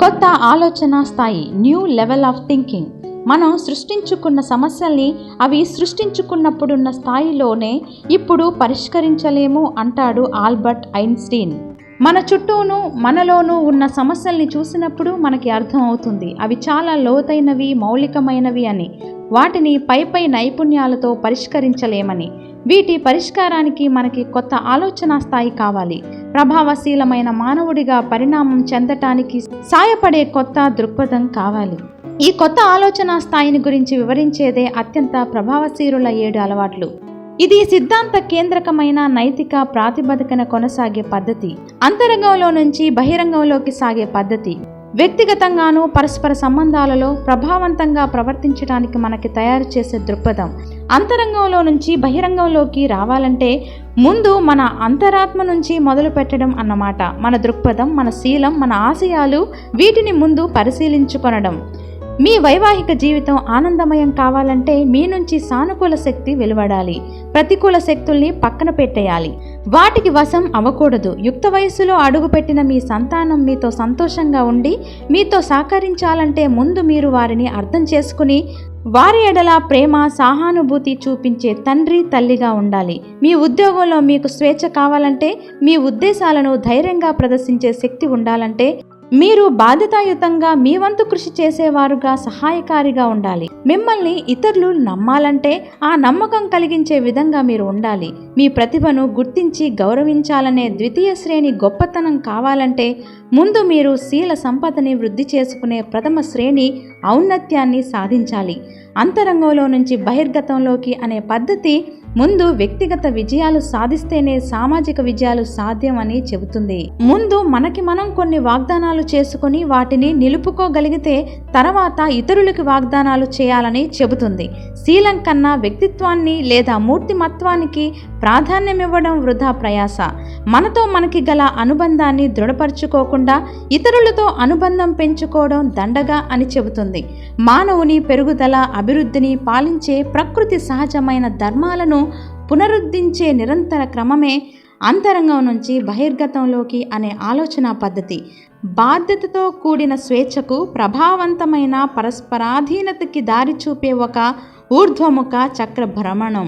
కొత్త ఆలోచన స్థాయి, న్యూ లెవెల్ ఆఫ్ థింకింగ్. మనం సృష్టించుకున్న సమస్యల్ని అవి సృష్టించుకున్నప్పుడున్న స్థాయిలోనే ఇప్పుడు పరిష్కరించలేము అంటాడు ఆల్బర్ట్ ఐన్స్టీన్. మన చుట్టూను మనలోనూ ఉన్న సమస్యల్ని చూసినప్పుడు మనకి అర్థం అవుతుంది అవి చాలా లోతైనవి, మౌలికమైనవి అని. వాటిని పై నైపుణ్యాలతో పరిష్కరించలేమని. వీటి పరిష్కారానికి మనకి కొత్త ఆలోచన స్థాయి కావాలి. ప్రభావశీలమైన మానవుడిగా పరిణామం చెందటానికి సాయపడే కొత్త దృక్పథం కావాలి. ఈ కొత్త ఆలోచన స్థాయిని గురించి వివరించేదే అత్యంత ప్రభావశీలుల 7 అలవాట్లు. ఇది సిద్ధాంత కేంద్రకమైన నైతిక ప్రాతిపదికన కొనసాగే పద్ధతి. అంతరంగంలో నుంచి బహిరంగంలోకి సాగే పద్ధతి. వ్యక్తిగతంగానూ పరస్పర సంబంధాలలో ప్రభావవంతంగా ప్రవర్తించడానికి మనకి తయారు చేసే దృక్పథం. అంతరంగంలో నుంచి బహిరంగంలోకి రావాలంటే ముందు మన అంతరాత్మ నుంచి మొదలు పెట్టడం అన్నమాట. మన దృక్పథం, మన శీలం, మన ఆశయాలు, వీటిని ముందు పరిశీలించుకొనడం. మీ వైవాహిక జీవితం ఆనందమయం కావాలంటే మీ నుంచి సానుకూల శక్తి వెలువడాలి. ప్రతికూల శక్తుల్ని పక్కన పెట్టేయాలి. వాటికి వశం అవ్వకూడదు. యుక్త వయస్సులో అడుగుపెట్టిన మీ సంతానం మీతో సంతోషంగా ఉండి మీతో సహకరించాలంటే ముందు మీరు వారిని అర్థం చేసుకుని వారి ఎడల ప్రేమ, సహానుభూతి చూపించే తండ్రి, తల్లిగా ఉండాలి. మీ ఉద్యోగంలో మీకు స్వేచ్ఛ కావాలంటే, మీ ఉద్దేశాలను ధైర్యంగా ప్రదర్శించే శక్తి ఉండాలంటే మీరు బాధ్యతాయుతంగా మీ వంతు కృషి చేసేవారుగా, సహాయకారిగా ఉండాలి. మిమ్మల్ని ఇతరులు నమ్మాలంటే ఆ నమ్మకం కలిగించే విధంగా మీరు ఉండాలి. మీ ప్రతిభను గుర్తించి గౌరవించాలనే ద్వితీయ శ్రేణి గొప్పతనం కావాలంటే ముందు మీరు శీల సంపదని వృద్ధి చేసుకునే ప్రథమ శ్రేణి ఔన్నత్యాన్ని సాధించాలి. అంతరంగంలో నుంచి బహిర్గతంలోకి అనే పద్ధతి ముందు వ్యక్తిగత విజయాలు సాధిస్తేనే సామాజిక విజయాలు సాధ్యం అని చెబుతుంది. ముందు మనకి మనం కొన్ని వాగ్దానాలు చేసుకుని వాటిని నిలుపుకోగలిగితే తర్వాత ఇతరులకి వాగ్దానాలు చేయాలని చెబుతుంది. శీలం కన్నా వ్యక్తిత్వాన్ని లేదా మూర్తిమత్వానికి ప్రాధాన్యమివ్వడం వృధా ప్రయాస. మనతో మనకి గల అనుబంధాన్ని దృఢపరచుకోకుండా ఇతరులతో అనుబంధం పెంచుకోవడం దండగా అని చెబుతుంది. మానవుని పెరుగుదల, అభివృద్ధిని పాలించే ప్రకృతి సహజమైన ధర్మాలను పునరుద్ధరించే నిరంతర క్రమమే అంతరంగం నుంచి బహిర్గతంలోకి అనే ఆలోచన పద్ధతి. బాధ్యతతో కూడిన స్వేచ్ఛకు, ప్రభావవంతమైన పరస్పరాధీనతకి దారి చూపే ఒక ఊర్ధ్వముఖ చక్ర భ్రమణం.